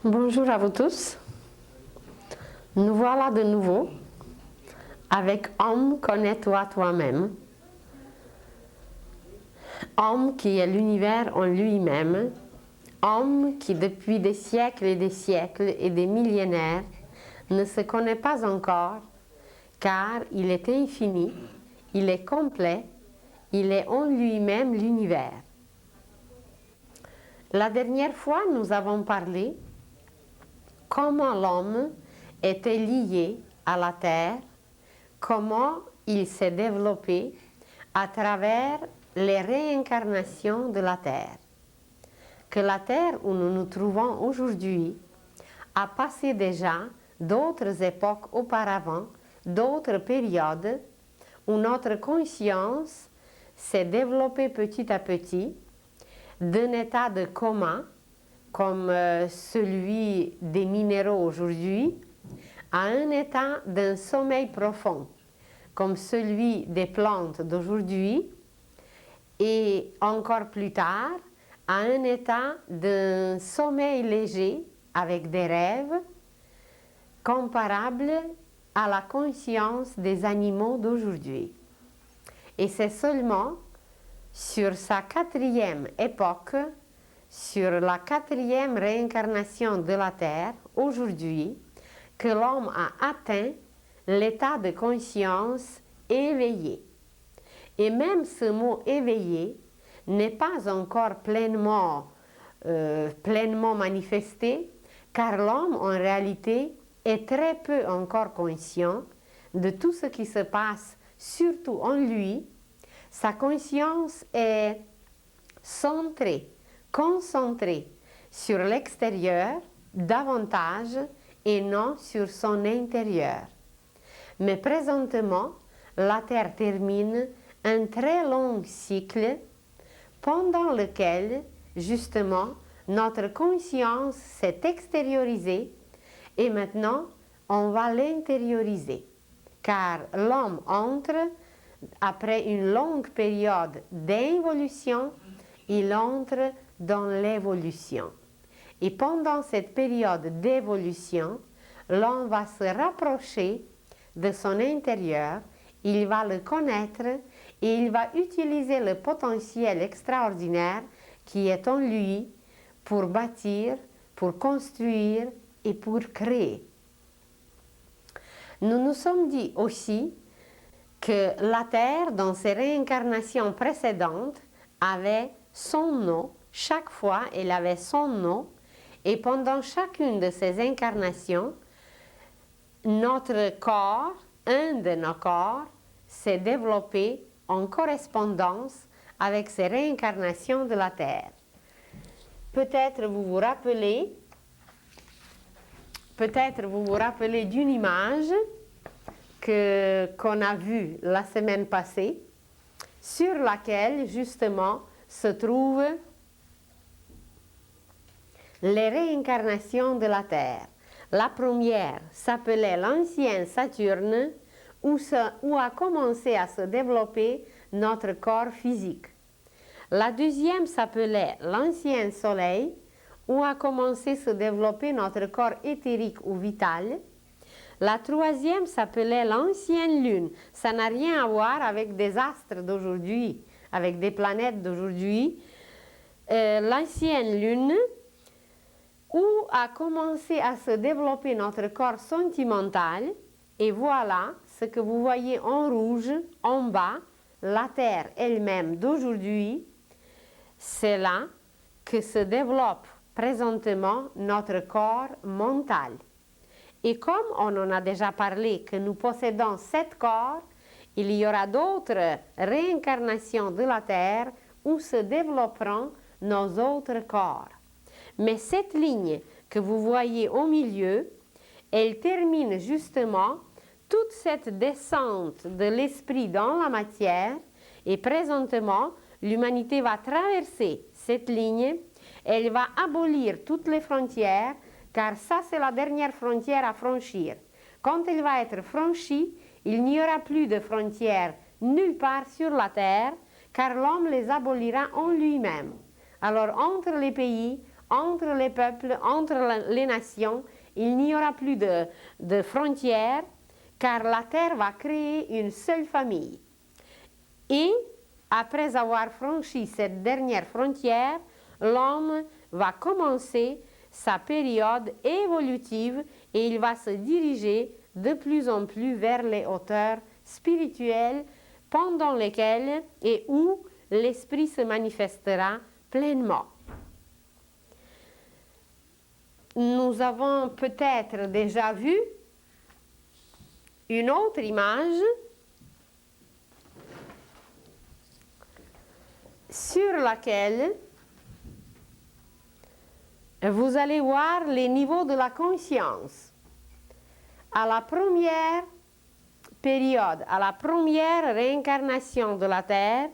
Bonjour à vous tous. Nous voilà de nouveau avec Homme, connais-toi toi-même. Homme qui est l'univers en lui-même. Homme qui depuis des siècles et des millénaires ne se connaît pas encore car il est infini, il est complet, il est en lui-même l'univers. La dernière fois, nous avons parlé comment l'homme était lié à la terre, comment il s'est développé à travers les réincarnations de la terre. Que la terre où nous nous trouvons aujourd'hui a passé déjà d'autres époques auparavant, d'autres périodes où notre conscience s'est développée petit à petit d'un état de coma comme celui des minéraux aujourd'hui, à un état d'un sommeil profond, comme celui des plantes d'aujourd'hui, et encore plus tard, à un état d'un sommeil léger avec des rêves, comparable à la conscience des animaux d'aujourd'hui. Et c'est seulement sur sa quatrième époque, sur la quatrième réincarnation de la Terre, aujourd'hui, que l'homme a atteint l'état de conscience éveillé. Et même ce mot éveillé n'est pas encore pleinement manifesté, car l'homme en réalité est très peu encore conscient de tout ce qui se passe, surtout en lui. Sa conscience est centrée, concentrée sur l'extérieur davantage et non sur son intérieur. Mais présentement, la Terre termine un très long cycle pendant lequel, justement, notre conscience s'est extériorisée et maintenant, on va l'intérioriser. Car l'homme entre, après une longue période d'involution, il entre dans l'évolution. Et pendant cette période d'évolution, l'homme va se rapprocher de son intérieur, il va le connaître et il va utiliser le potentiel extraordinaire qui est en lui pour bâtir, pour construire et pour créer. Nous nous sommes dit aussi que la Terre, dans ses réincarnations précédentes, avait son nom. Chaque fois, elle avait son nom. Et pendant chacune de ces incarnations, notre corps, un de nos corps, s'est développé en correspondance avec ces réincarnations de la Terre. Peut-être vous vous rappelez d'une image qu'on a vue la semaine passée, sur laquelle justement se trouvent les réincarnations de la Terre. La première s'appelait l'ancien Saturne, où a commencé à se développer notre corps physique. La deuxième s'appelait l'ancien Soleil, où a commencé à se développer notre corps éthérique ou vital. La troisième s'appelait l'ancienne Lune. Ça n'a rien à voir avec des astres d'aujourd'hui, avec des planètes d'aujourd'hui. L'ancienne Lune, où a commencé à se développer notre corps sentimental. Et voilà ce que vous voyez en rouge, en bas, la Terre elle-même d'aujourd'hui. C'est là que se développe présentement notre corps mental. Et comme on en a déjà parlé, que nous possédons 7 corps, il y aura d'autres réincarnations de la Terre où se développeront nos autres corps. Mais cette ligne que vous voyez au milieu, elle termine justement toute cette descente de l'esprit dans la matière, et présentement, l'humanité va traverser cette ligne, elle va abolir toutes les frontières, car ça c'est la dernière frontière à franchir. Quand elle va être franchie, il n'y aura plus de frontières nulle part sur la terre, car l'homme les abolira en lui-même. Alors entre les pays, entre les peuples, entre les nations. Il n'y aura plus de frontières, car la terre va créer une seule famille. Et après avoir franchi cette dernière frontière, l'homme va commencer sa période évolutive et il va se diriger de plus en plus vers les hauteurs spirituelles pendant lesquelles et où l'esprit se manifestera pleinement. Nous avons peut-être déjà vu une autre image sur laquelle vous allez voir les niveaux de la conscience. À la première période, à la première réincarnation de la Terre,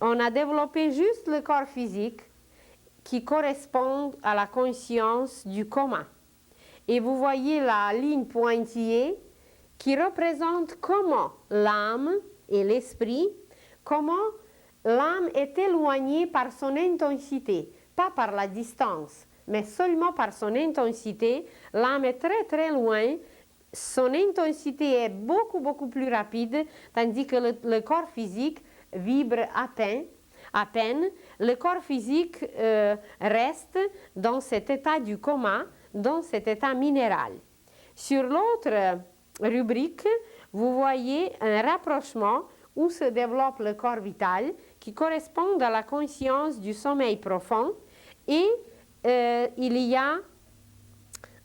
on a développé juste le corps physique qui correspond à la conscience du coma. Et vous voyez la ligne pointillée qui représente comment l'âme et l'esprit, comment l'âme est éloignée par son intensité, pas par la distance, mais seulement par son intensité. L'âme est très très loin, son intensité est beaucoup beaucoup plus rapide, tandis que le corps physique vibre à peine. Le corps physique reste dans cet état du coma, dans cet état minéral. Sur l'autre rubrique, vous voyez un rapprochement où se développe le corps vital qui correspond à la conscience du sommeil profond et il y a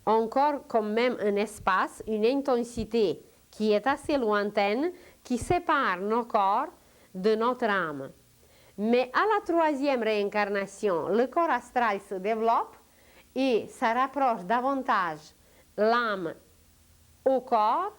encore quand même un espace, une intensité qui est assez lointaine qui sépare nos corps de notre âme. Mais à la troisième réincarnation, le corps astral se développe et ça rapproche davantage l'âme au corps.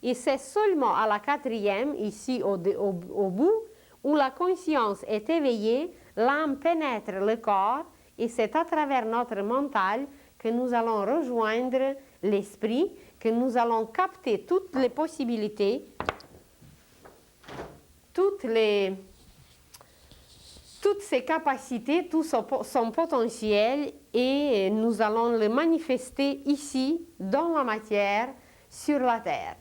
Et c'est seulement à la quatrième, ici au bout, où la conscience est éveillée, l'âme pénètre le corps et c'est à travers notre mental que nous allons rejoindre l'esprit, que nous allons capter toutes les possibilités, toutes ses capacités, tout son potentiel et nous allons le manifester ici, dans la matière, sur la terre.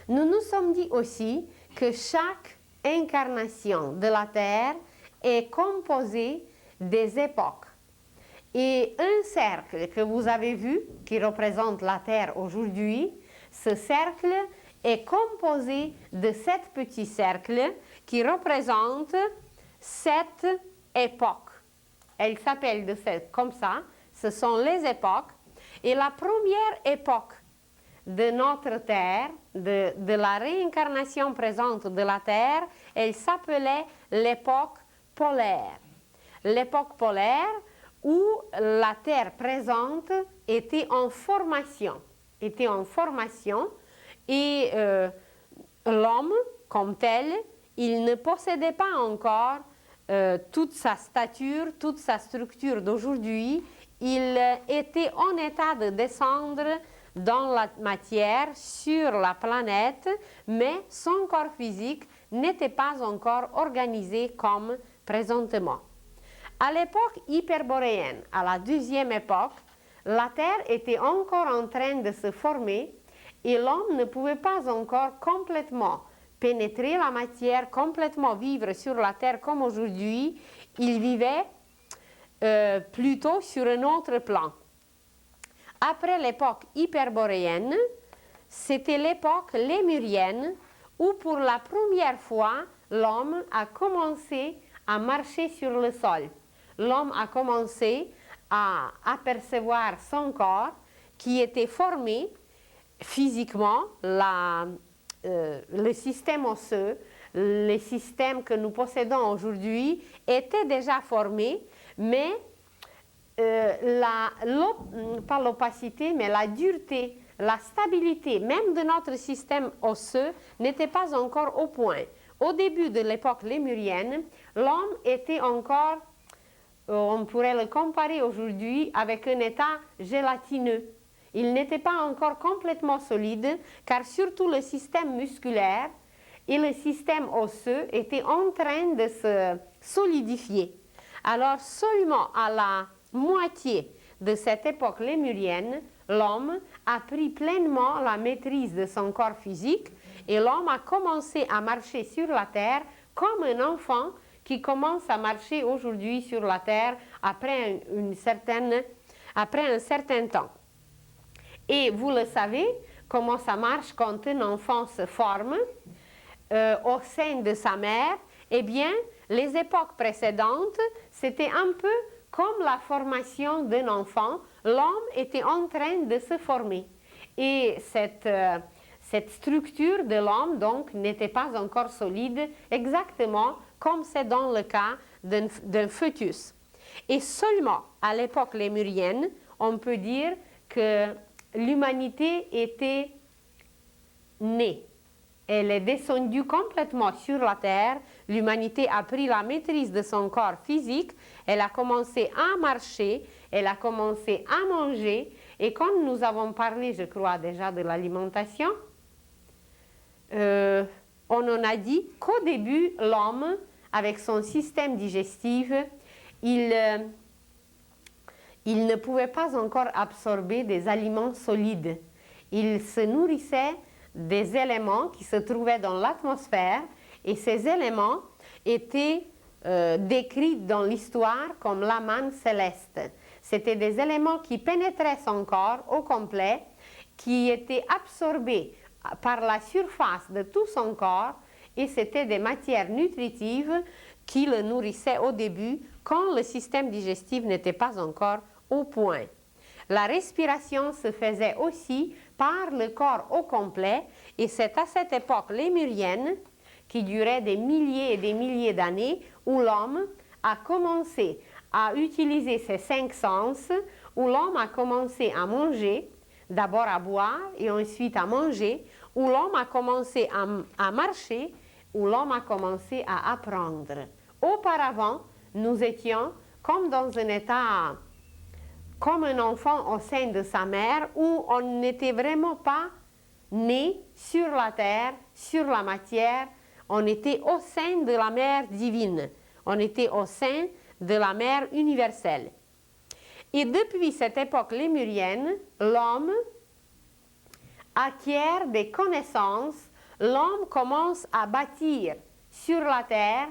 Nous nous sommes dit aussi que chaque incarnation de la terre est composée des époques. Et un cercle que vous avez vu, qui représente la terre aujourd'hui, ce cercle est composé de 7 petits cercles qui représentent 7 époques. Elles s'appellent comme ça, ce sont les époques. Et la première époque de notre terre, de la réincarnation présente de la terre, elle s'appelait l'époque polaire. L'époque polaire où la terre présente était en formation et l'homme comme tel, il ne possédait pas encore toute sa stature, toute sa structure d'aujourd'hui. Il était en état de descendre dans la matière, sur la planète, mais son corps physique n'était pas encore organisé comme présentement. À l'époque hyperboréenne, à la deuxième époque, la Terre était encore en train de se former et l'homme ne pouvait pas encore complètement pénétrer la matière, complètement vivre sur la Terre comme aujourd'hui. Il vivait plutôt sur un autre plan. Après l'époque hyperboréenne, c'était l'époque lémurienne où pour la première fois, l'homme a commencé à marcher sur le sol. L'homme a commencé à apercevoir son corps qui était formé physiquement, le système osseux, les systèmes que nous possédons aujourd'hui étaient déjà formés, mais pas l'opacité, mais la dureté, la stabilité même de notre système osseux n'était pas encore au point. Au début de l'époque lémurienne, l'homme était encore, on pourrait le comparer aujourd'hui avec un état gélatineux. Il n'était pas encore complètement solide, car surtout le système musculaire et le système osseux étaient en train de se solidifier. Alors seulement à la moitié de cette époque lémurienne, l'homme a pris pleinement la maîtrise de son corps physique et l'homme a commencé à marcher sur la terre comme un enfant qui commence à marcher aujourd'hui sur la terre après un certain temps. Et vous le savez, comment ça marche quand un enfant se forme au sein de sa mère. Eh bien, les époques précédentes, c'était un peu comme la formation d'un enfant. L'homme était en train de se former. Et cette structure de l'homme, donc, n'était pas encore solide, exactement comme c'est dans le cas d'un fœtus. Et seulement à l'époque lémurienne, on peut dire que l'humanité était née. Elle est descendue complètement sur la terre. L'humanité a pris la maîtrise de son corps physique. Elle a commencé à marcher. Elle a commencé à manger. Et comme nous avons parlé, je crois, déjà de l'alimentation, on en a dit qu'au début, l'homme, avec son système digestif, il ne pouvait pas encore absorber des aliments solides. Il se nourrissait des éléments qui se trouvaient dans l'atmosphère et ces éléments étaient décrits dans l'histoire comme la manne céleste. C'étaient des éléments qui pénétraient son corps au complet, qui étaient absorbés par la surface de tout son corps et c'était des matières nutritives qui le nourrissaient au début quand le système digestif n'était pas encore au point. La respiration se faisait aussi par le corps au complet et c'est à cette époque lémurienne qui durait des milliers et des milliers d'années où l'homme a commencé à utiliser ses 5 sens, où l'homme a commencé à manger, d'abord à boire et ensuite à manger, où l'homme a commencé à marcher, où l'homme a commencé à apprendre. Auparavant, nous étions comme dans un état comme un enfant au sein de sa mère où on n'était vraiment pas né sur la terre, sur la matière, on était au sein de la mère divine, on était au sein de la mère universelle. Et depuis cette époque lémurienne, l'homme acquiert des connaissances, l'homme commence à bâtir sur la terre,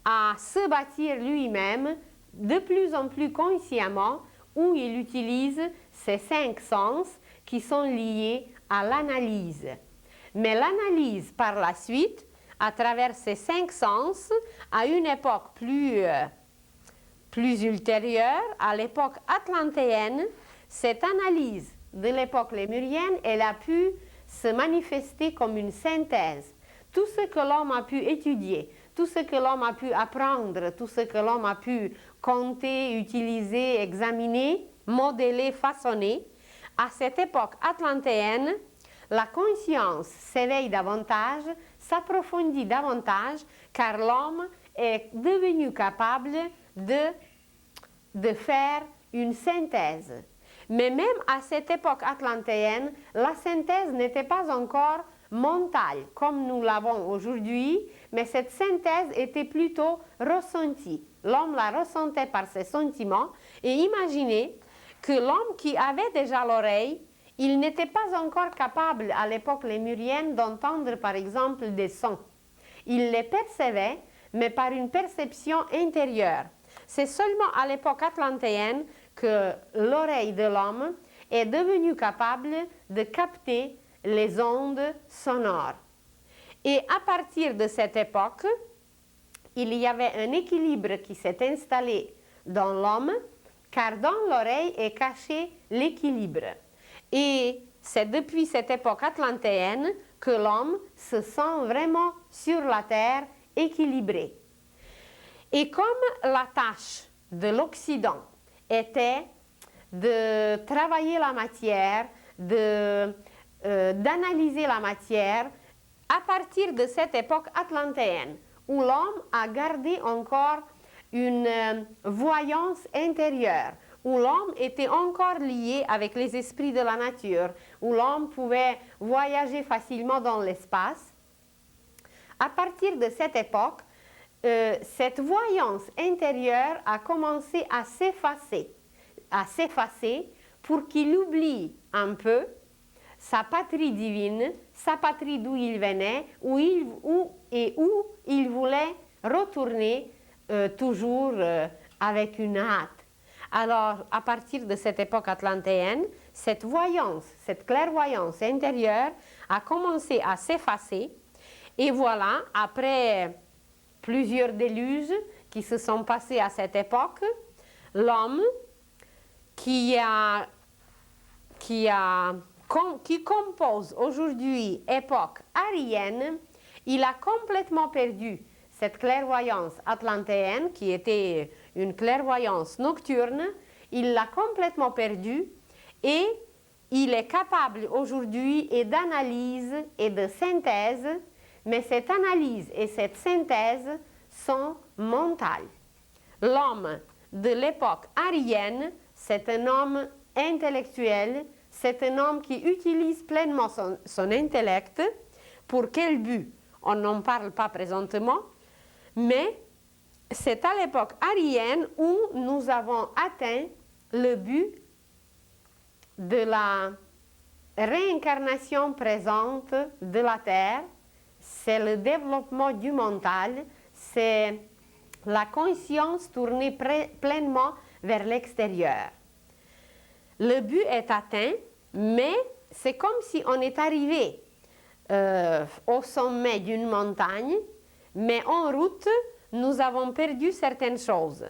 à se bâtir lui-même de plus en plus consciemment, où il utilise ces 5 sens qui sont liés à l'analyse. Mais l'analyse par la suite, à travers ces 5 sens, à une époque plus ultérieure, à l'époque atlantéenne, cette analyse de l'époque lémurienne, elle a pu se manifester comme une synthèse. Tout ce que l'homme a pu étudier, tout ce que l'homme a pu apprendre, tout ce que l'homme a pu compter, utiliser, examiner, modeler, façonner, à cette époque atlantéenne, la conscience s'éveille davantage, s'approfondit davantage, car l'homme est devenu capable de faire une synthèse. Mais même à cette époque atlantéenne, la synthèse n'était pas encore mentale comme nous l'avons aujourd'hui, mais cette synthèse était plutôt ressentie. L'homme la ressentait par ses sentiments et imaginez que l'homme qui avait déjà l'oreille, il n'était pas encore capable à l'époque lémurienne d'entendre par exemple des sons. Il les percevait, mais par une perception intérieure. C'est seulement à l'époque atlantéenne que l'oreille de l'homme est devenue capable de capter les ondes sonores. Et à partir de cette époque, il y avait un équilibre qui s'est installé dans l'homme, car dans l'oreille est caché l'équilibre. Et c'est depuis cette époque atlantéenne que l'homme se sent vraiment sur la terre équilibré. Et comme la tâche de l'Occident était de travailler la matière, d'analyser la matière, à partir de cette époque atlantéenne, où l'homme a gardé encore une voyance intérieure, où l'homme était encore lié avec les esprits de la nature, où l'homme pouvait voyager facilement dans l'espace. À partir de cette époque, cette voyance intérieure a commencé à s'effacer. à s'effacer pour qu'il oublie un peu sa patrie divine, sa patrie d'où il venait, où il voulait retourner toujours avec une hâte. Alors, à partir de cette époque atlantéenne, cette voyance, cette clairvoyance intérieure a commencé à s'effacer. Et voilà, après plusieurs déluges qui se sont passés à cette époque, l'homme qui compose aujourd'hui époque arienne, il a complètement perdu cette clairvoyance atlantéenne qui était une clairvoyance nocturne, il l'a complètement perdue et il est capable aujourd'hui d'analyse et de synthèse, mais cette analyse et cette synthèse sont mentales. L'homme de l'époque arienne, c'est un homme intellectuel, c'est un homme qui utilise pleinement son intellect. Pour quel but? On n'en parle pas présentement, mais c'est à l'époque arienne où nous avons atteint le but de la réincarnation présente de la Terre. C'est le développement du mental, c'est la conscience tournée pleinement vers l'extérieur. Le but est atteint, mais c'est comme si on est arrivé au sommet d'une montagne, mais en route, nous avons perdu certaines choses.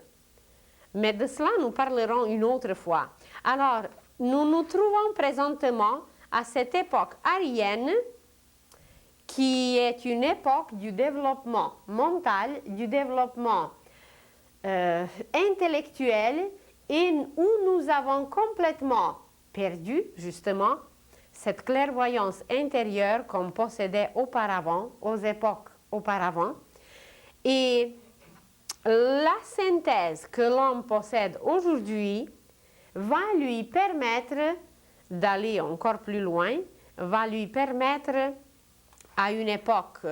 Mais de cela, nous parlerons une autre fois. Alors, nous nous trouvons présentement à cette époque arienne, qui est une époque du développement mental, du développement intellectuel, et où nous avons complètement perdu, justement, cette clairvoyance intérieure qu'on possédait auparavant, aux époques auparavant. Et la synthèse que l'homme possède aujourd'hui va lui permettre d'aller encore plus loin, va lui permettre à une époque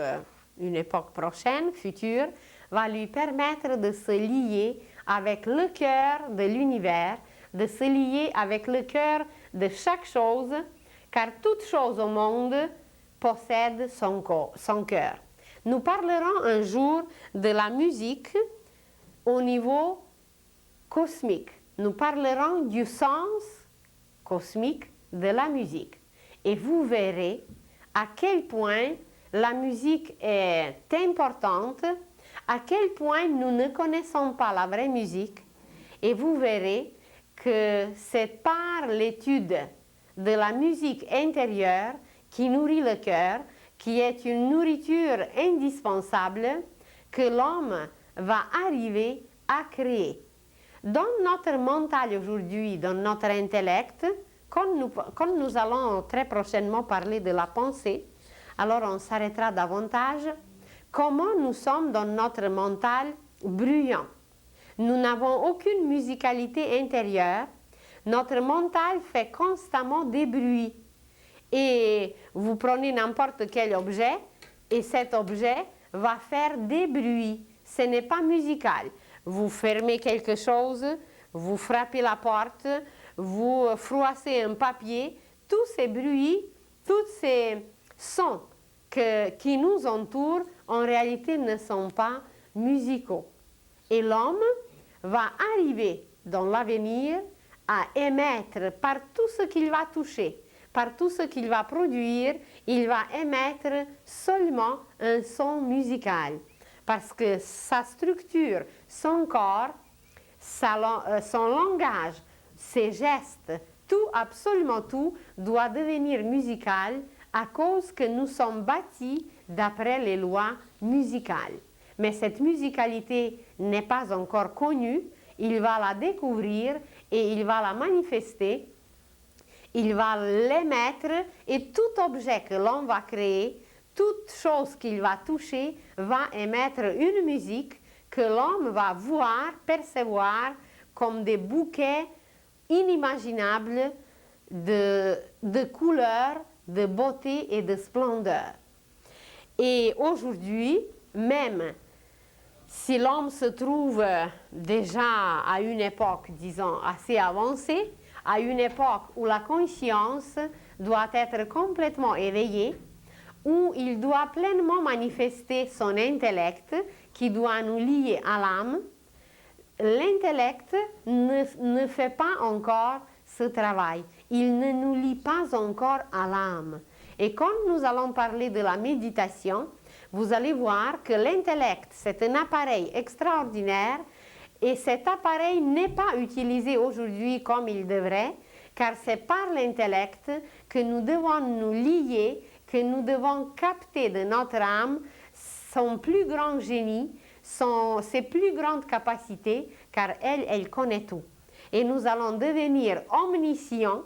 prochaine, future, va lui permettre de se lier avec le cœur de l'univers, de se lier avec le cœur de chaque chose, car toute chose au monde possède son cœur. Nous parlerons un jour de la musique au niveau cosmique. Nous parlerons du sens cosmique de la musique. Et vous verrez à quel point la musique est importante, à quel point nous ne connaissons pas la vraie musique. Et vous verrez que c'est par l'étude de la musique intérieure qui nourrit le cœur, qui est une nourriture indispensable, que l'homme va arriver à créer. Dans notre mental aujourd'hui, dans notre intellect, comme nous allons très prochainement parler de la pensée, alors on s'arrêtera davantage. Comment nous sommes dans notre mental bruyant. Nous n'avons aucune musicalité intérieure. Notre mental fait constamment des bruits. Et vous prenez n'importe quel objet et cet objet va faire des bruits. Ce n'est pas musical. Vous fermez quelque chose, vous frappez la porte, vous froissez un papier. Tous ces bruits, tous ces sons qui nous entourent, en réalité ne sont pas musicaux. Et l'homme va arriver dans l'avenir à émettre par tout ce qu'il va toucher, par tout ce qu'il va produire, il va émettre seulement un son musical. Parce que sa structure, son corps, son langage, ses gestes, tout, absolument tout, doit devenir musical à cause que nous sommes bâtis d'après les lois musicales. Mais cette musicalité n'est pas encore connue, il va la découvrir et il va la manifester, il va l'émettre et tout objet que l'on va créer, toute chose qu'il va toucher va émettre une musique que l'homme va voir, percevoir comme des bouquets inimaginables de couleurs, de beauté et de splendeur. Et aujourd'hui, même Si l'homme se trouve déjà à une époque, disons, assez avancée, à une époque où la conscience doit être complètement éveillée, où il doit pleinement manifester son intellect qui doit nous lier à l'âme, l'intellect ne fait pas encore ce travail. Il ne nous lie pas encore à l'âme. Et quand nous allons parler de la méditation, vous allez voir que l'intellect, c'est un appareil extraordinaire et cet appareil n'est pas utilisé aujourd'hui comme il devrait, car c'est par l'intellect que nous devons nous lier, que nous devons capter de notre âme son plus grand génie, ses plus grandes capacités, car elle connaît tout. Et nous allons devenir omniscients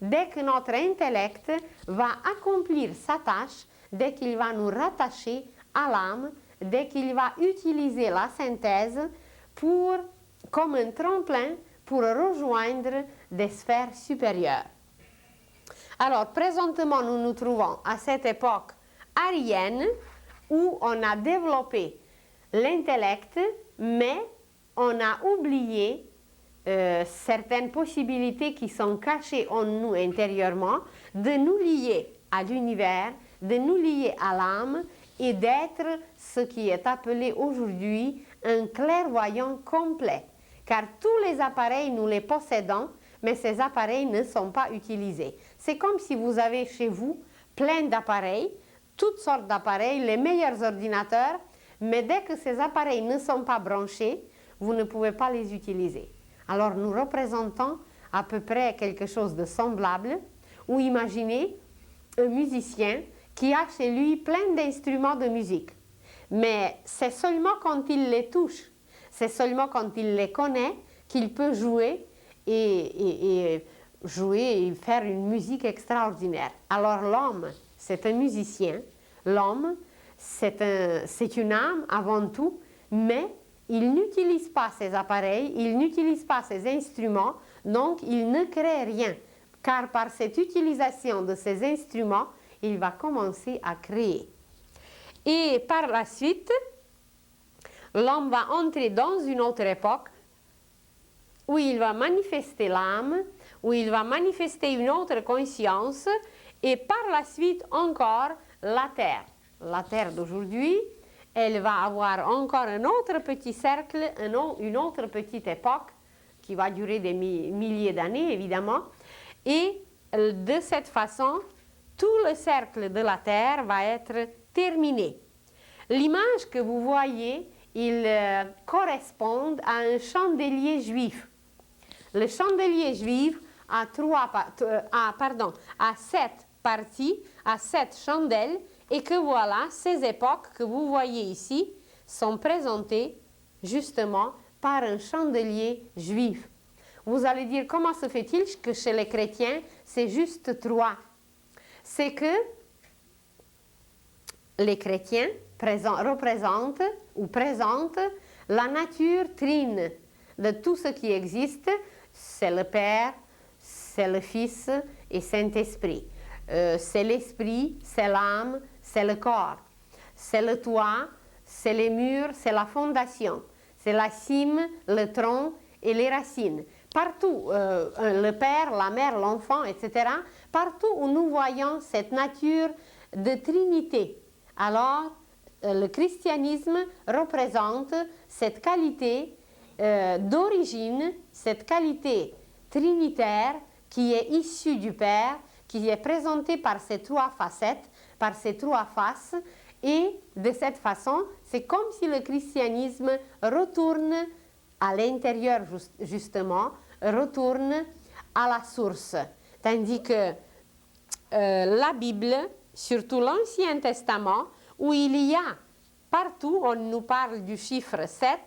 dès que notre intellect va accomplir sa tâche, dès qu'il va nous rattacher à l'âme, dès qu'il va utiliser la synthèse comme un tremplin pour rejoindre des sphères supérieures. Alors, présentement, nous nous trouvons à cette époque arienne où on a développé l'intellect, mais on a oublié certaines possibilités qui sont cachées en nous intérieurement, de nous lier à l'univers, de nous lier à l'âme et d'être ce qui est appelé aujourd'hui un clairvoyant complet. Car tous les appareils, nous les possédons, mais ces appareils ne sont pas utilisés. C'est comme si vous avez chez vous plein d'appareils, toutes sortes d'appareils, les meilleurs ordinateurs, mais dès que ces appareils ne sont pas branchés, vous ne pouvez pas les utiliser. Alors nous représentons à peu près quelque chose de semblable, ou imaginez un musicien qui a chez lui plein d'instruments de musique. Mais c'est seulement quand il les touche, c'est seulement quand il les connaît qu'il peut jouer et faire une musique extraordinaire. Alors l'homme, c'est un musicien, l'homme, c'est une âme avant tout, mais il n'utilise pas ses appareils, il n'utilise pas ses instruments, donc il ne crée rien. Car par cette utilisation de ces instruments, il va commencer à créer. Et par la suite, l'homme va entrer dans une autre époque où il va manifester l'âme, où il va manifester une autre conscience, et par la suite encore la terre. La terre d'aujourd'hui, elle va avoir encore un autre petit cercle, une autre petite époque qui va durer des milliers d'années évidemment, et de cette façon, tout le cercle de la terre va être terminé. L'image que vous voyez, il correspond à un chandelier juif. Le chandelier juif a 7 parties, a 7 chandelles, et que voilà, ces époques que vous voyez ici sont présentées justement par un chandelier juif. Vous allez dire, comment se fait-il que chez les chrétiens, c'est juste 3? C'est que les chrétiens représentent ou présentent la nature trine de tout ce qui existe. C'est le Père, c'est le Fils et Saint-Esprit. C'est l'esprit, c'est l'âme, c'est le corps. C'est le toit, c'est les murs, c'est la fondation. C'est la cime, le tronc et les racines. Partout, le père, la mère, l'enfant, etc., partout où nous voyons cette nature de trinité, alors le christianisme représente cette qualité d'origine, cette qualité trinitaire qui est issue du Père, qui est présentée par ces 3 facettes, par ces 3 faces, et de cette façon, c'est comme si le christianisme retourne à l'intérieur justement, retourne à la source. Tandis que la Bible, surtout l'Ancien Testament, où il y a partout, on nous parle du chiffre 7,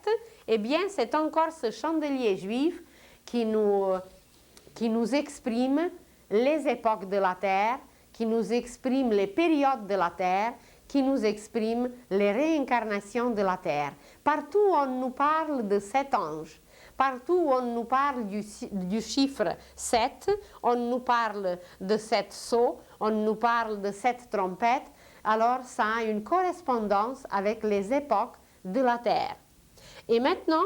eh bien c'est encore ce chandelier juif qui nous exprime les époques de la terre, qui nous exprime les périodes de la terre, qui nous exprime les réincarnations de la terre. Partout on nous parle de 7 anges, partout on nous parle du chiffre 7, on nous parle de 7 sceaux, on nous parle de 7 trompettes, alors ça a une correspondance avec les époques de la terre. Et maintenant,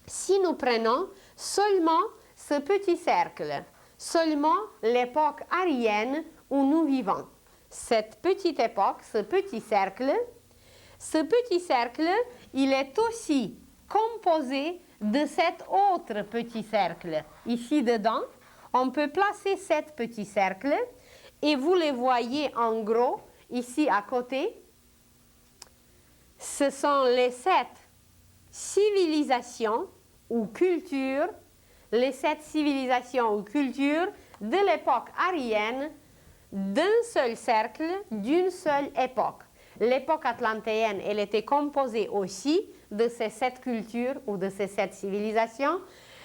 si nous prenons seulement ce petit cercle, seulement l'époque aryenne où nous vivons, cette petite époque, ce petit cercle, il est aussi composé de cet autre petit cercle. Ici dedans, on peut placer sept petits cercles et vous les voyez en gros ici à côté. Ce sont les sept civilisations ou cultures, les sept civilisations ou cultures de l'époque aryenne d'un seul cercle, d'une seule époque. L'époque atlantéenne, elle était composée aussi de ces sept cultures ou de ces sept civilisations.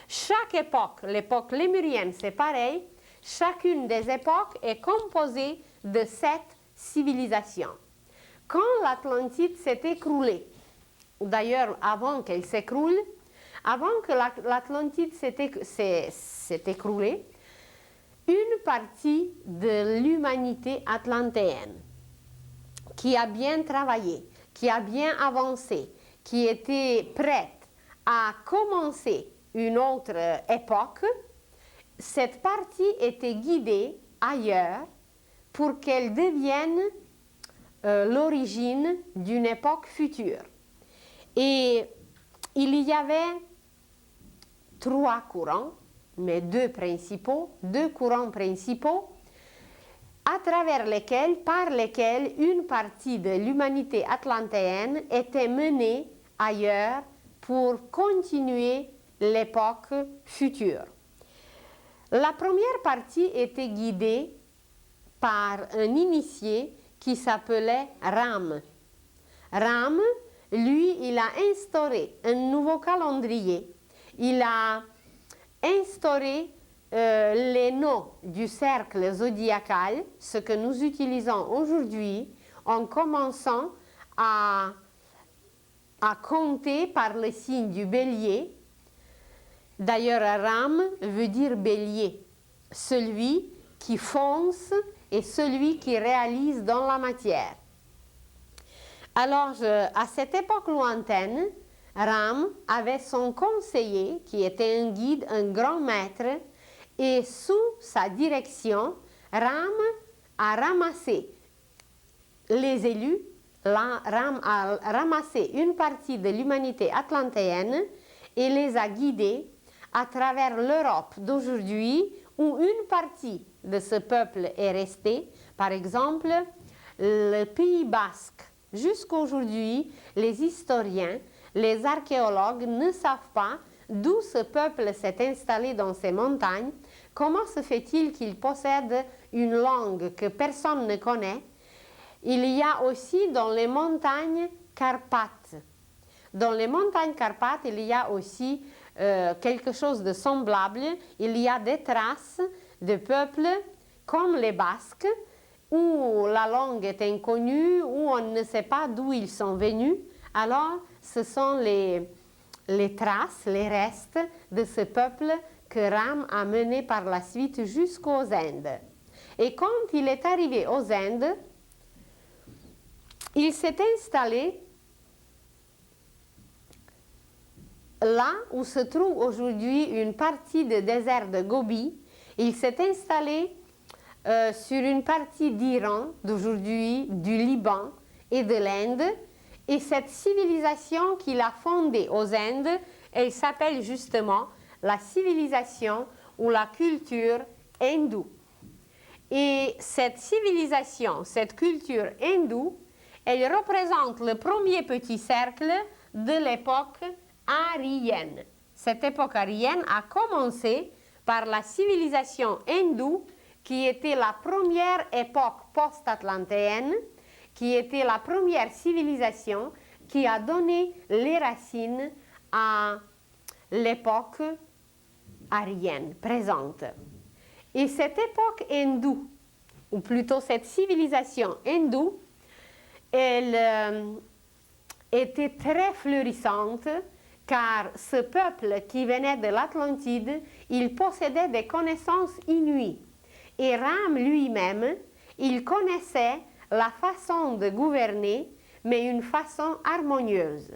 Chaque époque, l'époque lémurienne, c'est pareil. Chacune des époques est composée de sept civilisations. Quand l'Atlantide s'est écroulée, ou d'ailleurs avant qu'elle s'écroule, avant que l'Atlantide s'est écroulée, une partie de l'humanité atlantéenne qui a bien travaillé, qui a bien avancé, qui était prête à commencer une autre époque, cette partie était guidée ailleurs pour qu'elle devienne l'origine d'une époque future. Et il y avait trois courants, mais deux courants principaux, par lesquels une partie de l'humanité atlantéenne était menée ailleurs pour continuer l'époque future. La première partie était guidée par un initié qui s'appelait Ram. Ram, lui, il a instauré un nouveau calendrier. Il a instauré les noms du cercle zodiacal, ce que nous utilisons aujourd'hui, en commençant à compter par le signe du bélier. D'ailleurs, Ram veut dire bélier, celui qui fonce et celui qui réalise dans la matière. Alors, à cette époque lointaine, Ram avait son conseiller qui était un guide, un grand maître, et sous sa direction, Ram a ramassé les élus, Ram a ramassé une partie de l'humanité atlantéenne et les a guidés à travers l'Europe d'aujourd'hui où une partie de ce peuple est restée, par exemple le Pays basque. Jusqu'aujourd'hui, les historiens, les archéologues ne savent pas d'où ce peuple s'est installé dans ces montagnes, comment se fait-il qu'il possède une langue que personne ne connaît. Il y a aussi dans les montagnes Carpates. Dans les montagnes Carpates, il y a aussi quelque chose de semblable. Il y a des traces de peuples comme les Basques, où la langue est inconnue, où on ne sait pas d'où ils sont venus. Alors, ce sont les traces, les restes de ce peuple que Ram a mené par la suite jusqu'aux Indes. Et quand il est arrivé aux Indes, il s'est installé là où se trouve aujourd'hui une partie du désert de Gobi. Il s'est installé sur une partie d'Iran d'aujourd'hui, du Liban et de l'Inde. Et cette civilisation qu'il a fondée aux Indes, elle s'appelle justement la civilisation ou la culture hindoue. Et cette civilisation, cette culture hindoue, elle représente le premier petit cercle de l'époque aryenne. Cette époque aryenne a commencé par la civilisation hindoue, qui était la première époque post-atlantéenne, qui était la première civilisation qui a donné les racines à l'époque aryenne présente. Et cette époque hindoue, ou plutôt cette civilisation hindoue, elle était très florissante, car ce peuple qui venait de l'Atlantide, il possédait des connaissances inouïes. Et Ram lui-même, il connaissait la façon de gouverner, mais une façon harmonieuse.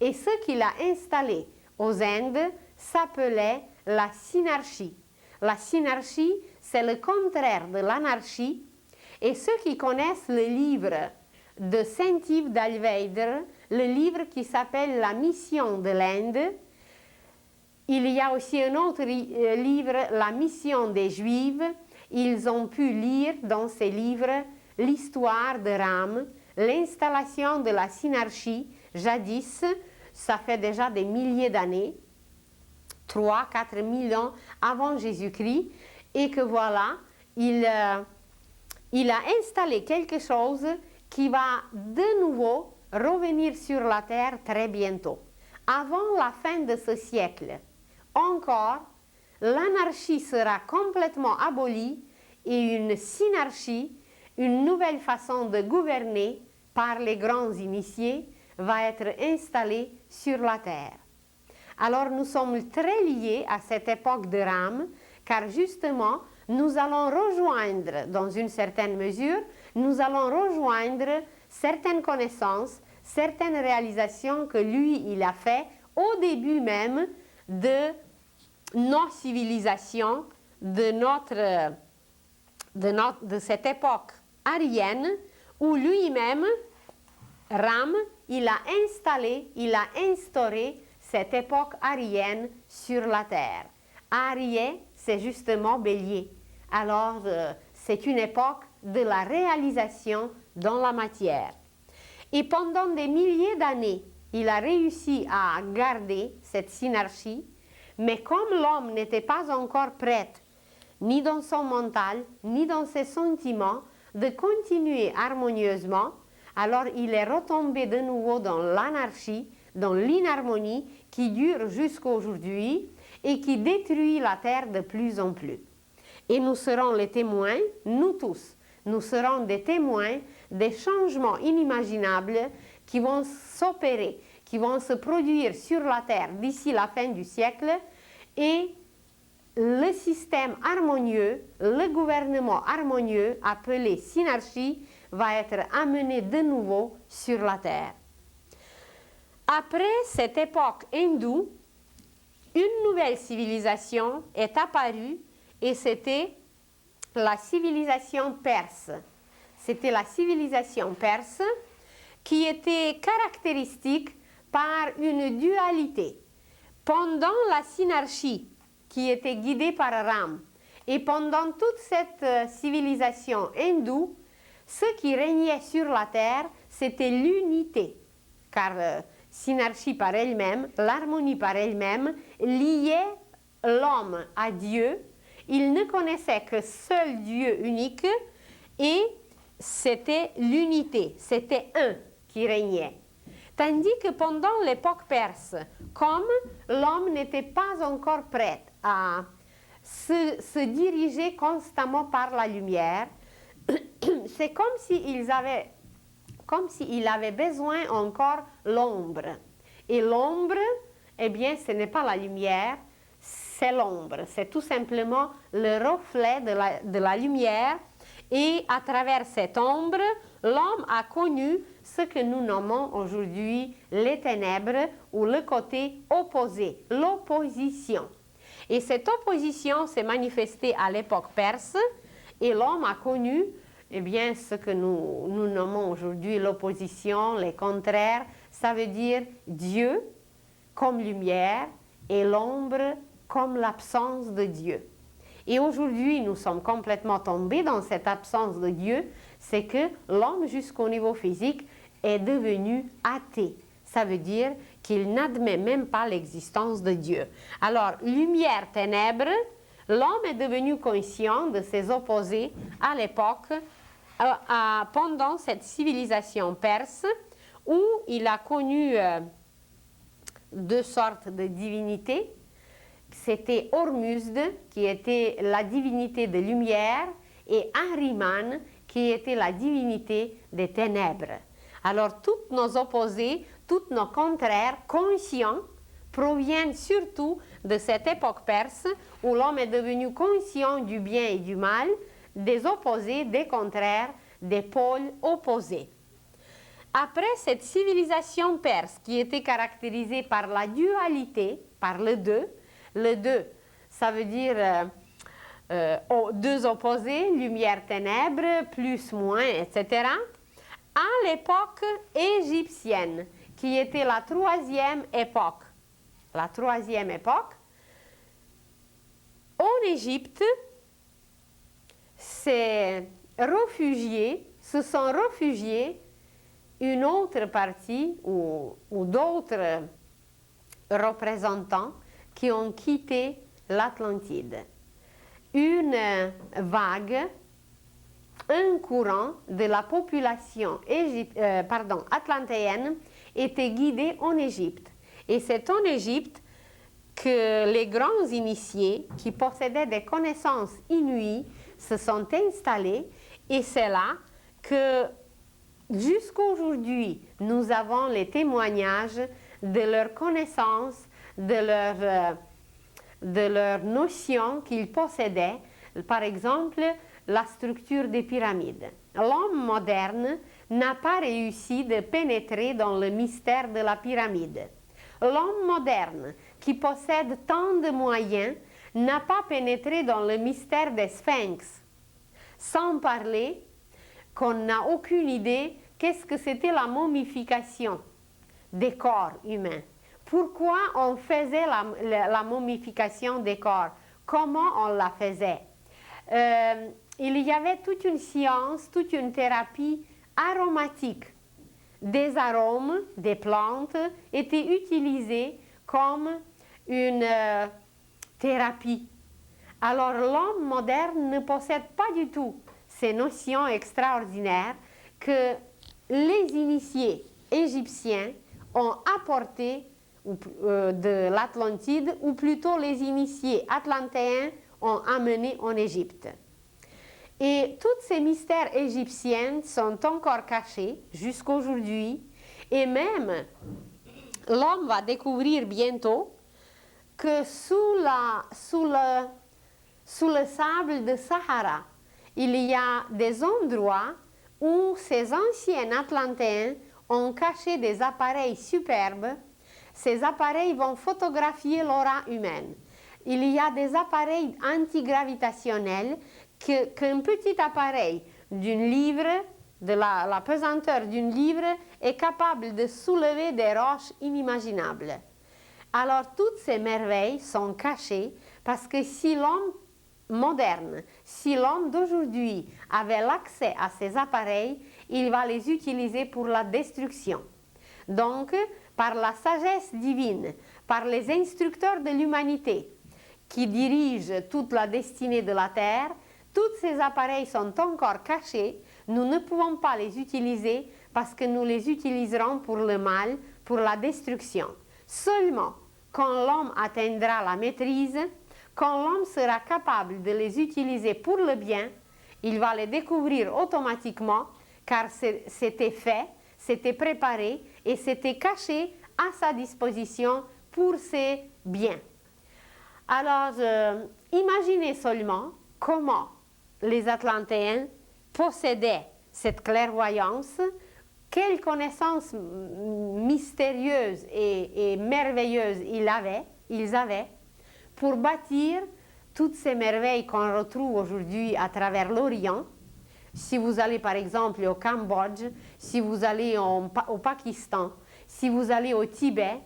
Et ce qu'il a installé aux Indes s'appelait la synarchie. La synarchie, c'est le contraire de l'anarchie. Et ceux qui connaissent le livre de Saint-Yves d'Alvèdre, le livre qui s'appelle La mission de l'Inde, il y a aussi un autre livre, La mission des Juifs. Ils ont pu lire dans ces livres l'histoire de Ram, l'installation de la synarchie, jadis, ça fait déjà des milliers d'années, 3-4 000 ans avant Jésus-Christ, et que voilà, il a installé quelque chose qui va de nouveau revenir sur la terre très bientôt. Avant la fin de ce siècle, encore, l'anarchie sera complètement abolie et une synarchie, une nouvelle façon de gouverner par les grands initiés, va être installée sur la terre. Alors nous sommes très liés à cette époque de Ram, car justement, nous allons rejoindre, dans une certaine mesure, nous allons rejoindre certaines connaissances, certaines réalisations que lui, il a fait au début même de nos civilisations, de cette époque aryenne, où lui-même, Ram, il a instauré cette époque aryenne sur la terre. Arye, c'est justement bélier. Alors, c'est une époque de la réalisation dans la matière. Et pendant des milliers d'années, il a réussi à garder cette synarchie, mais comme l'homme n'était pas encore prêt, ni dans son mental, ni dans ses sentiments, de continuer harmonieusement, alors il est retombé de nouveau dans l'anarchie, dans l'inharmonie qui dure jusqu'à aujourd'hui et qui détruit la terre de plus en plus. Et nous serons les témoins, nous tous, nous serons des témoins des changements inimaginables qui vont s'opérer, qui vont se produire sur la terre d'ici la fin du siècle, et le système harmonieux, le gouvernement harmonieux appelé synarchie va être amené de nouveau sur la terre. Après cette époque hindoue, une nouvelle civilisation est apparue et c'était la civilisation perse. C'était la civilisation perse qui était caractéristique par une dualité. Pendant la synarchie qui était guidée par Ram et pendant toute cette civilisation hindoue, ce qui régnait sur la terre, c'était l'unité. Car synarchie par elle-même, l'harmonie par elle-même, liait l'homme à Dieu. Il ne connaissait que seul Dieu unique et c'était l'unité, c'était un qui régnait. Tandis que pendant l'époque perse, comme l'homme n'était pas encore prêt à se diriger constamment par la lumière, c'est comme s'il avait besoin encore l'ombre. Et l'ombre, eh bien, ce n'est pas la lumière, c'est l'ombre. C'est tout simplement le reflet de la lumière. Et à travers cette ombre, l'homme a connu ce que nous nommons aujourd'hui les ténèbres ou le côté opposé, l'opposition. Et cette opposition s'est manifestée à l'époque perse et l'homme a connu eh bien, ce que nous nommons aujourd'hui l'opposition, les contraires. Ça veut dire Dieu comme lumière et l'ombre comme l'absence de Dieu. Et aujourd'hui, nous sommes complètement tombés dans cette absence de Dieu, c'est que l'homme, jusqu'au niveau physique, est devenu athée. Ça veut dire qu'il n'admet même pas l'existence de Dieu. Alors, lumière, ténèbres, l'homme est devenu conscient de ses opposés à l'époque, pendant cette civilisation perse, où il a connu deux sortes de divinités. C'était Hormuzd, qui était la divinité de lumière, et Ahriman, qui était la divinité des ténèbres. Alors, tous nos opposés, tous nos contraires conscients proviennent surtout de cette époque perse où l'homme est devenu conscient du bien et du mal, des opposés, des contraires, des pôles opposés. Après cette civilisation perse qui était caractérisée par la dualité, par le deux, ça veut dire deux opposés, lumière-ténèbres, plus, moins, etc., à l'époque égyptienne, qui était la troisième époque. La troisième époque, en Égypte, se sont réfugiés une autre partie ou d'autres représentants qui ont quitté l'Atlantide. Une vague, un courant de la population atlantéenne était guidé en Égypte. Et c'est en Égypte que les grands initiés qui possédaient des connaissances inouïes se sont installés, et c'est là que jusqu'aujourd'hui nous avons les témoignages de leurs connaissances, de leurs notions qu'ils possédaient, par exemple la structure des pyramides. L'homme moderne n'a pas réussi de pénétrer dans le mystère de la pyramide. L'homme moderne, qui possède tant de moyens, n'a pas pénétré dans le mystère des sphinx. Sans parler qu'on n'a aucune idée qu'est-ce que c'était la momification des corps humains. Pourquoi on faisait la momification des corps? Comment on la faisait? Il y avait toute une science, toute une thérapie aromatique. Des arômes, des plantes étaient utilisés comme une thérapie. Alors l'homme moderne ne possède pas du tout ces notions extraordinaires que les initiés égyptiens ont apportées de l'Atlantide, ou plutôt les initiés atlantéens ont amené en Égypte. Et tous ces mystères égyptiens sont encore cachés jusqu'aujourd'hui, et même l'homme va découvrir bientôt que sous le sable de Sahara, il y a des endroits où ces anciens Atlantéens ont caché des appareils superbes. Ces appareils vont photographier l'aura humaine. Il y a des appareils antigravitationnels qu'un petit appareil d'une livre, de la pesanteur d'une livre, est capable de soulever des roches inimaginables. Alors toutes ces merveilles sont cachées parce que si l'homme moderne, si l'homme d'aujourd'hui avait l'accès à ces appareils, il va les utiliser pour la destruction. Donc, par la sagesse divine, par les instructeurs de l'humanité qui dirigent toute la destinée de la Terre, tous ces appareils sont encore cachés. Nous ne pouvons pas les utiliser parce que nous les utiliserons pour le mal, pour la destruction. Seulement, quand l'homme atteindra la maîtrise, quand l'homme sera capable de les utiliser pour le bien, il va les découvrir automatiquement, car c'était fait, c'était préparé et c'était caché à sa disposition pour ses biens. Alors, imaginez seulement comment les Atlantéens possédaient cette clairvoyance, quelles connaissances mystérieuses et merveilleuses ils avaient pour bâtir toutes ces merveilles qu'on retrouve aujourd'hui à travers l'Orient. Si vous allez par exemple au Cambodge, si vous allez au Pakistan, si vous allez au Tibet,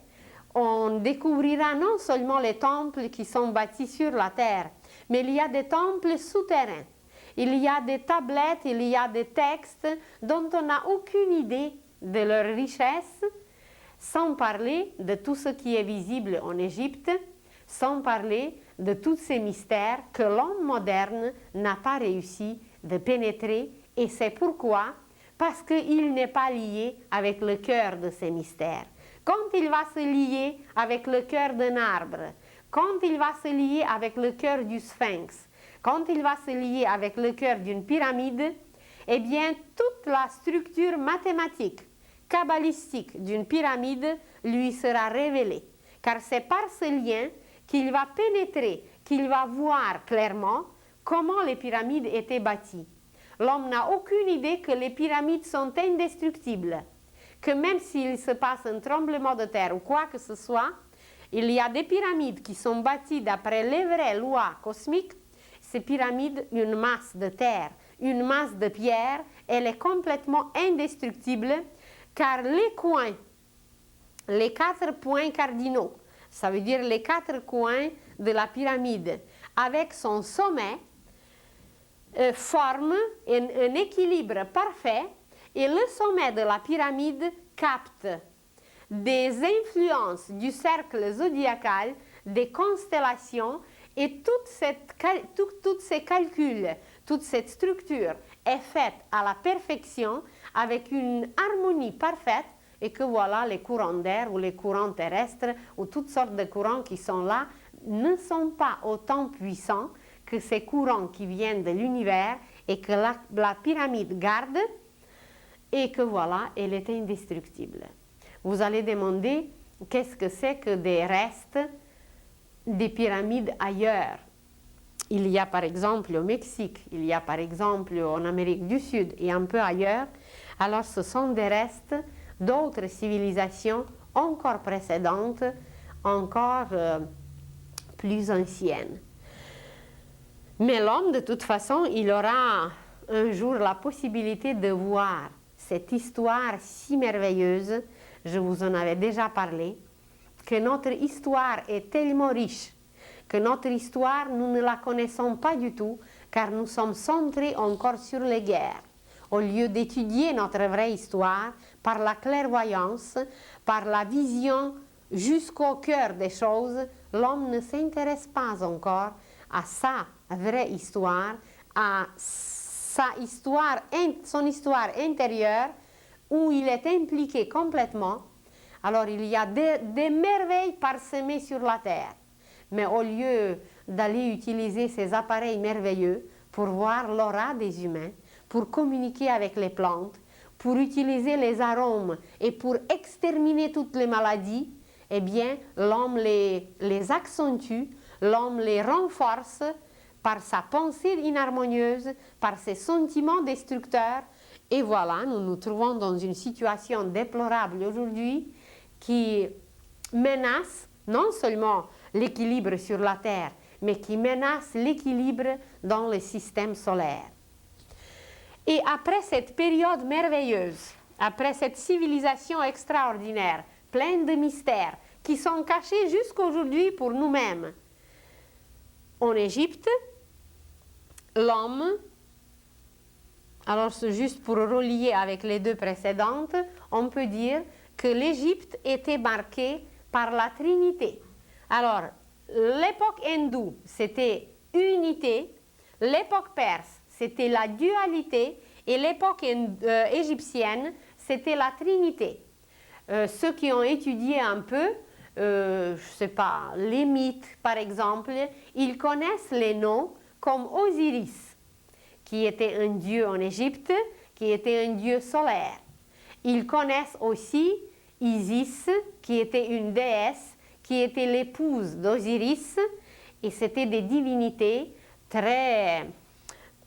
on découvrira non seulement les temples qui sont bâtis sur la terre, mais il y a des temples souterrains. Il y a des tablettes, il y a des textes dont on n'a aucune idée de leur richesse, sans parler de tout ce qui est visible en Égypte, sans parler de tous ces mystères que l'homme moderne n'a pas réussi de pénétrer. Et c'est pourquoi, parce qu'il n'est pas lié avec le cœur de ces mystères. Quand il va se lier avec le cœur d'un arbre, quand il va se lier avec le cœur du sphinx, quand il va se lier avec le cœur d'une pyramide, eh bien, toute la structure mathématique, kabbalistique d'une pyramide lui sera révélée. Car c'est par ce lien qu'il va pénétrer, qu'il va voir clairement comment les pyramides étaient bâties. L'homme n'a aucune idée que les pyramides sont indestructibles. que même s'il se passe un tremblement de terre ou quoi que ce soit, il y a des pyramides qui sont bâties d'après les vraies lois cosmiques. Ces pyramides, une masse de terre, une masse de pierre, elle est complètement indestructible car les coins, les 4 points cardinaux, ça veut dire les 4 coins de la pyramide, avec son sommet, forment un équilibre parfait et le sommet de la pyramide capte des influences du cercle zodiacal, des constellations et tous ces calculs, toute cette structure est faite à la perfection avec une harmonie parfaite et que voilà les courants d'air ou les courants terrestres ou toutes sortes de courants qui sont là ne sont pas autant puissants que ces courants qui viennent de l'univers et que la pyramide garde et que voilà, elle est indestructible. Vous allez demander qu'est-ce que c'est que des restes des pyramides ailleurs. Il y a par exemple au Mexique, il y a par exemple en Amérique du Sud et un peu ailleurs. Alors ce sont des restes d'autres civilisations encore précédentes, encore plus anciennes. Mais l'homme, de toute façon, il aura un jour la possibilité de voir cette histoire si merveilleuse, je vous en avais déjà parlé, que notre histoire est tellement riche, que notre histoire, nous ne la connaissons pas du tout, car nous sommes centrés encore sur les guerres. Au lieu d'étudier notre vraie histoire par la clairvoyance, par la vision jusqu'au cœur des choses, l'homme ne s'intéresse pas encore à sa vraie histoire, à son histoire intérieure, où il est impliqué complètement. Alors il y a des merveilles parsemées sur la terre. Mais au lieu d'aller utiliser ces appareils merveilleux pour voir l'aura des humains, pour communiquer avec les plantes, pour utiliser les arômes et pour exterminer toutes les maladies, eh bien l'homme les accentue, l'homme les renforce par sa pensée inharmonieuse, par ses sentiments destructeurs. Et voilà, nous nous trouvons dans une situation déplorable aujourd'hui qui menace non seulement l'équilibre sur la Terre, mais qui menace l'équilibre dans le système solaire. Et après cette période merveilleuse, après cette civilisation extraordinaire, pleine de mystères, qui sont cachés jusqu'aujourd'hui pour nous-mêmes, en Égypte, l'homme, alors c'est juste pour relier avec les deux précédentes, on peut dire que l'Égypte était marquée par la Trinité. Alors, l'époque hindoue, c'était unité, l'époque perse, c'était la dualité, et l'époque égyptienne, c'était la Trinité. Ceux qui ont étudié un peu, je ne sais pas, les mythes par exemple, ils connaissent les noms comme Osiris, qui était un dieu en Égypte, qui était un dieu solaire. Ils connaissent aussi Isis, qui était une déesse, qui était l'épouse d'Osiris, et c'était des divinités très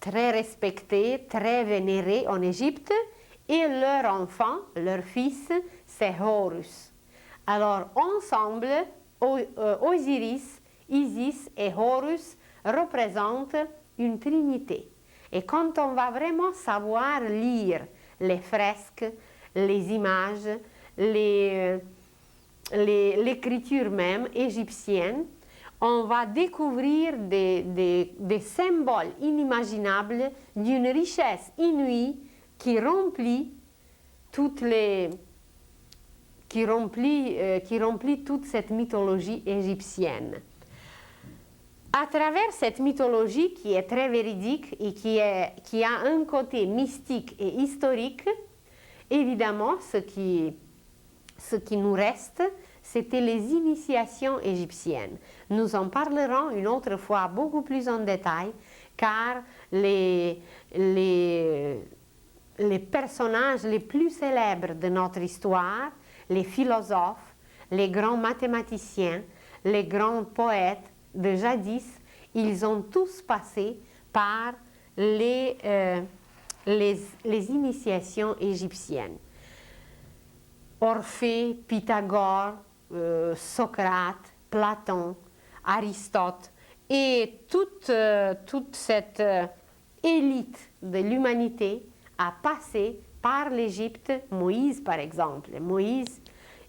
respectées, très vénérées en Égypte, et leur enfant, leur fils, c'est Horus. Alors ensemble, Osiris, Isis et Horus représentent une trinité. Et quand on va vraiment savoir lire les fresques, les images, l'écriture même égyptienne, on va découvrir des symboles inimaginables d'une richesse inouïe qui remplit toute cette mythologie égyptienne. À travers cette mythologie qui est très véridique et qui a un côté mystique et historique, évidemment, ce qui nous reste, c'était les initiations égyptiennes. Nous en parlerons une autre fois beaucoup plus en détail, car les personnages les plus célèbres de notre histoire, les philosophes, les grands mathématiciens, les grands poètes de jadis, ils ont tous passé par les initiations égyptiennes. Orphée, Pythagore, Socrate, Platon, Aristote et toute cette élite de l'humanité a passé par l'Égypte. Moïse, par exemple. Moïse,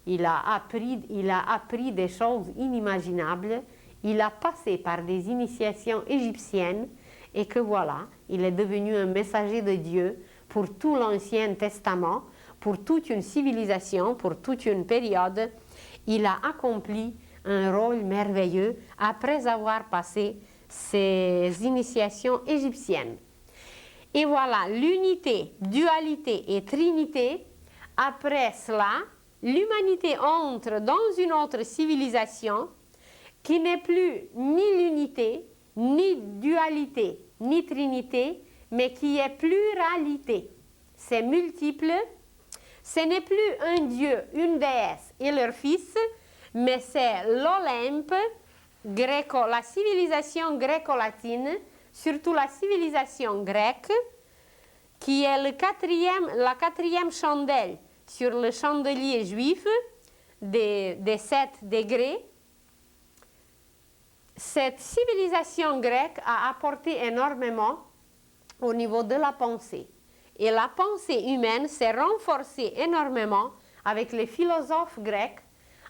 il a appris des choses inimaginables. Il a passé par des initiations égyptiennes et que voilà, il est devenu un messager de Dieu pour tout l'Ancien Testament, pour toute une civilisation, pour toute une période. Il a accompli un rôle merveilleux après avoir passé ces initiations égyptiennes. Et voilà, l'unité, dualité et trinité. Après cela, l'humanité entre dans une autre civilisation qui n'est plus ni l'unité, ni dualité, ni trinité, mais qui est pluralité. C'est multiple. Ce n'est plus un dieu, une déesse et leur fils, mais c'est l'Olympe, la civilisation gréco-latine, surtout la civilisation grecque, qui est la quatrième chandelle sur le chandelier juif des 7 degrés. Cette civilisation grecque a apporté énormément au niveau de la pensée. Et la pensée humaine s'est renforcée énormément avec les philosophes grecs,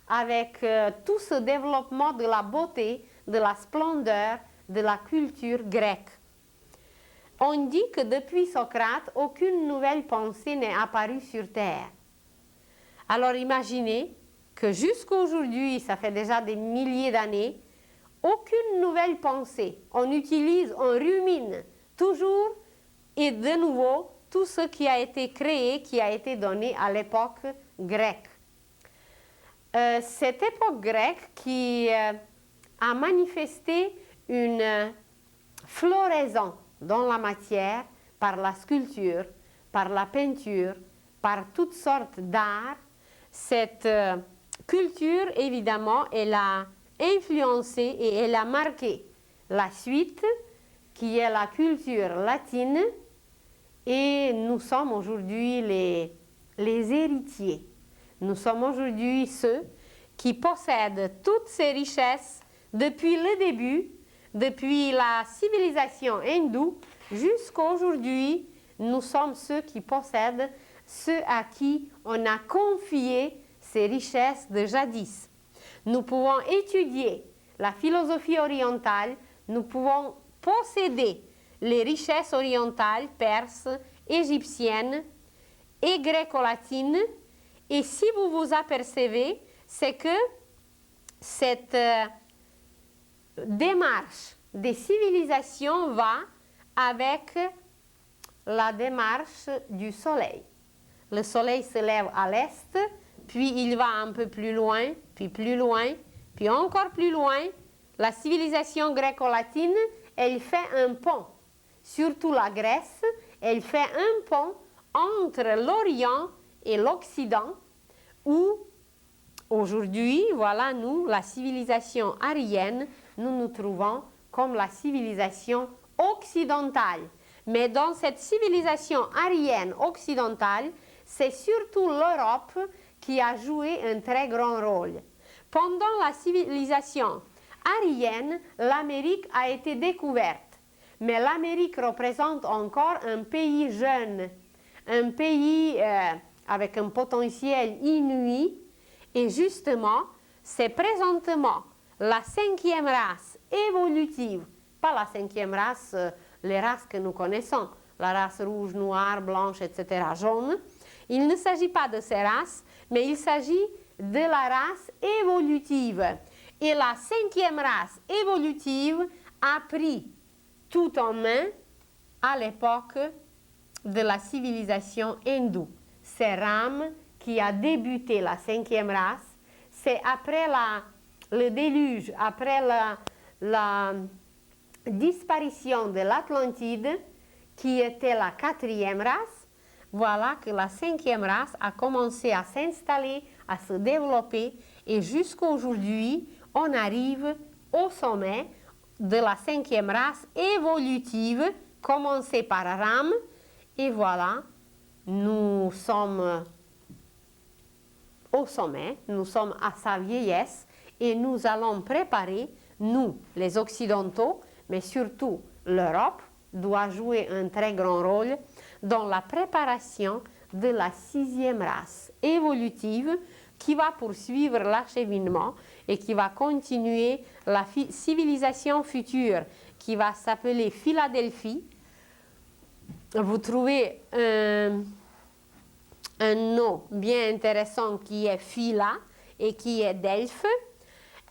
avec tout ce développement de la beauté, de la splendeur, de la culture grecque. On dit que depuis Socrate, aucune nouvelle pensée n'est apparue sur Terre. Alors imaginez que jusqu'à aujourd'hui, ça fait déjà des milliers d'années, aucune nouvelle pensée. On utilise, on rumine toujours et de nouveau tout ce qui a été créé, qui a été donné à l'époque grecque. Cette époque grecque qui a manifesté une floraison dans la matière par la sculpture, par la peinture, par toutes sortes d'arts. Cette culture, évidemment, elle a influencé et elle a marqué la suite, qui est la culture latine, et nous sommes aujourd'hui les héritiers. Nous sommes aujourd'hui ceux qui possèdent toutes ces richesses depuis le début, depuis la civilisation hindoue jusqu'à aujourd'hui. Nous sommes ceux qui possèdent, ceux à qui on a confié ces richesses de jadis. Nous pouvons étudier la philosophie orientale, nous pouvons posséder les richesses orientales, perses, égyptiennes et gréco-latines. Et si vous vous apercevez, c'est que cette démarche des civilisations va avec la démarche du soleil. Le soleil se lève à l'est, puis il va un peu plus loin, puis encore plus loin. La civilisation gréco-latine, elle fait un pont. Surtout la Grèce, elle fait un pont entre l'Orient et l'Occident, où aujourd'hui, voilà, nous, la civilisation aryenne, nous nous trouvons comme la civilisation occidentale. Mais dans cette civilisation aryenne occidentale, c'est surtout l'Europe qui a joué un très grand rôle. Pendant la civilisation aryenne, l'Amérique a été découverte. Mais l'Amérique représente encore un pays jeune, un pays avec un potentiel inouï. Et justement, c'est présentement la 5e race évolutive, pas la 5e race, les races que nous connaissons, la race rouge, noire, blanche, etc., jaune. Il ne s'agit pas de ces races, mais il s'agit de la race évolutive. Et la 5e race évolutive a pris tout en main à l'époque de la civilisation hindoue. C'est Ram qui a débuté la 5e race. C'est après le déluge, après la disparition de l'Atlantide, qui était la 4e race. Voilà que la 5e race a commencé à s'installer, à se développer, et jusqu'à aujourd'hui, on arrive au sommet de la 5e race évolutive, commencée par Ram, et voilà, nous sommes au sommet, nous sommes à sa vieillesse et nous allons préparer, nous, les Occidentaux, mais surtout l'Europe, doit jouer un très grand rôle dans la préparation de la 6e race évolutive qui va poursuivre l'acheminement et qui va continuer la civilisation future qui va s'appeler Philadelphie. Vous trouvez un nom bien intéressant qui est Phila et qui est Delphes,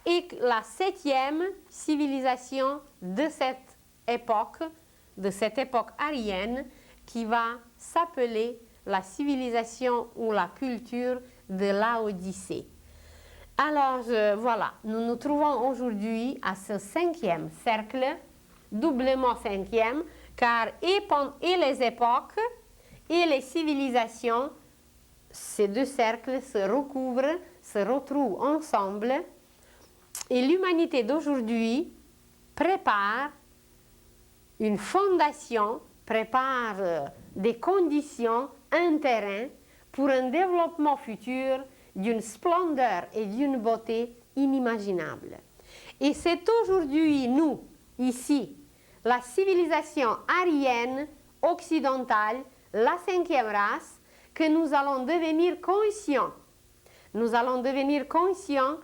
et la 7e civilisation de cette époque aryenne, qui va s'appeler la civilisation ou la culture de Laodicée. Alors voilà, nous nous trouvons aujourd'hui à ce 5e cercle, doublement 5e, car et les époques et les civilisations, ces deux cercles se recouvrent, se retrouvent ensemble, et l'humanité d'aujourd'hui prépare une fondation, prépare des conditions, un terrain pour un développement futur d'une splendeur et d'une beauté inimaginables. Et c'est aujourd'hui, nous, ici, la civilisation aryenne, occidentale, la 5e race, que nous allons devenir conscients. Nous allons devenir conscients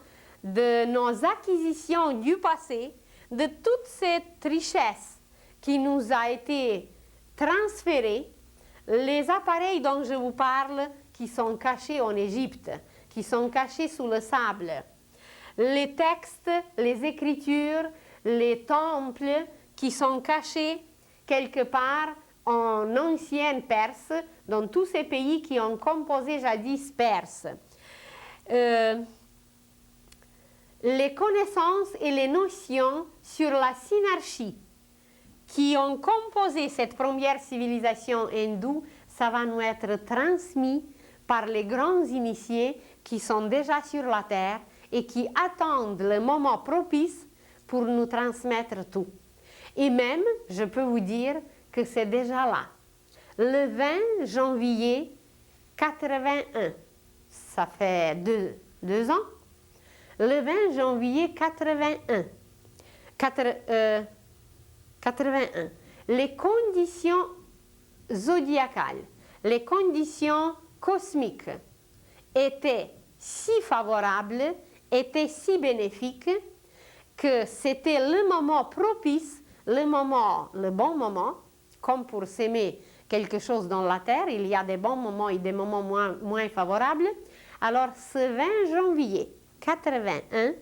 de nos acquisitions du passé, de toute cette richesse qui nous a été transférée, les appareils dont je vous parle qui sont cachés en Égypte, qui sont cachés sous le sable, les textes, les écritures, les temples qui sont cachés quelque part en ancienne Perse, dans tous ces pays qui ont composé jadis Perse. Les connaissances et les notions sur la synarchie qui ont composé cette première civilisation hindoue, ça va nous être transmis par les grands initiés qui sont déjà sur la terre et qui attendent le moment propice pour nous transmettre tout. Et même, je peux vous dire que c'est déjà là. Le 20 janvier 81, ça fait deux ans, le 20 janvier 81, les conditions zodiacales, les conditions cosmiques étaient si favorables, étaient si bénéfiques, que c'était le moment propice, le bon moment, comme pour s'aimer quelque chose dans la terre, il y a des bons moments et des moments moins favorables. Alors ce 20 janvier 81,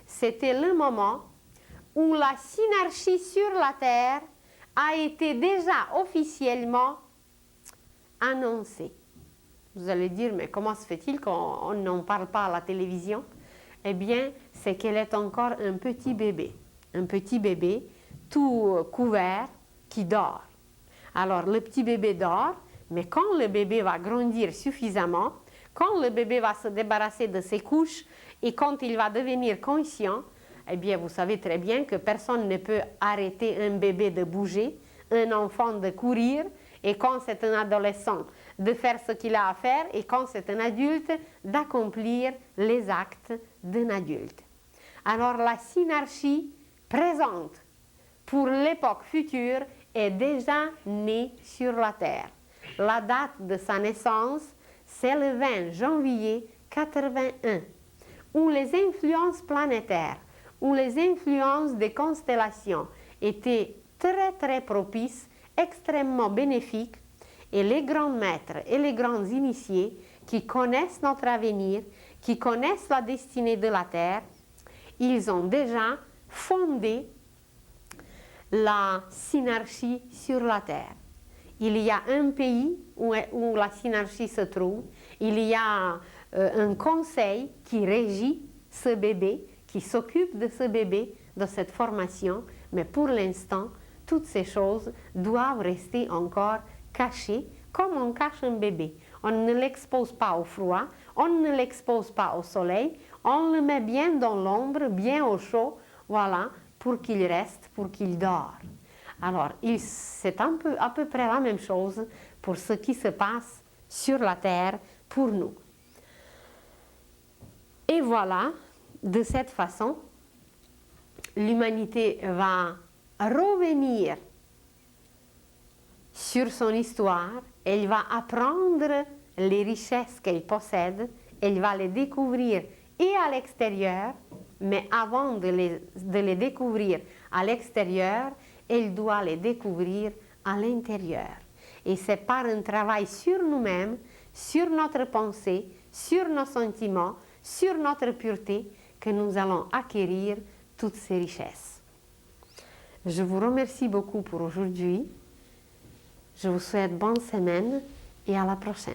c'était le moment où la synarchie sur la terre a été déjà officiellement annoncée. Vous allez dire, mais comment se fait-il qu'on n'en parle pas à la télévision? Eh bien, c'est qu'elle est encore un petit bébé tout couvert qui dort. Alors, le petit bébé dort, mais quand le bébé va grandir suffisamment, quand le bébé va se débarrasser de ses couches et quand il va devenir conscient, eh bien, vous savez très bien que personne ne peut arrêter un bébé de bouger, un enfant de courir, et quand c'est un adolescent, de faire ce qu'il a à faire, et quand c'est un adulte, d'accomplir les actes d'un adulte. Alors, la synarchie présente pour l'époque future est déjà née sur la terre. La date de sa naissance, c'est le 20 janvier 81, où les influences planétaires, où les influences des constellations étaient très très propices, extrêmement bénéfiques, et les grands maîtres et les grands initiés qui connaissent notre avenir, qui connaissent la destinée de la Terre, ils ont déjà fondé la synarchie sur la Terre. Il y a un pays où la synarchie se trouve, il y a un conseil qui régit ce bébé, qui s'occupe de ce bébé, de cette formation, mais pour l'instant, toutes ces choses doivent rester encore cachées, comme on cache un bébé. On ne l'expose pas au froid, on ne l'expose pas au soleil, on le met bien dans l'ombre, bien au chaud, voilà, pour qu'il reste, pour qu'il dort. Alors, c'est à peu près la même chose pour ce qui se passe sur la terre pour nous. Et voilà, de cette façon, l'humanité va revenir sur son histoire, elle va apprendre les richesses qu'elle possède, elle va les découvrir et à l'extérieur, mais avant de les découvrir à l'extérieur, elle doit les découvrir à l'intérieur. Et c'est par un travail sur nous-mêmes, sur notre pensée, sur nos sentiments, sur notre pureté, que nous allons acquérir toutes ces richesses. Je vous remercie beaucoup pour aujourd'hui. Je vous souhaite bonne semaine et à la prochaine.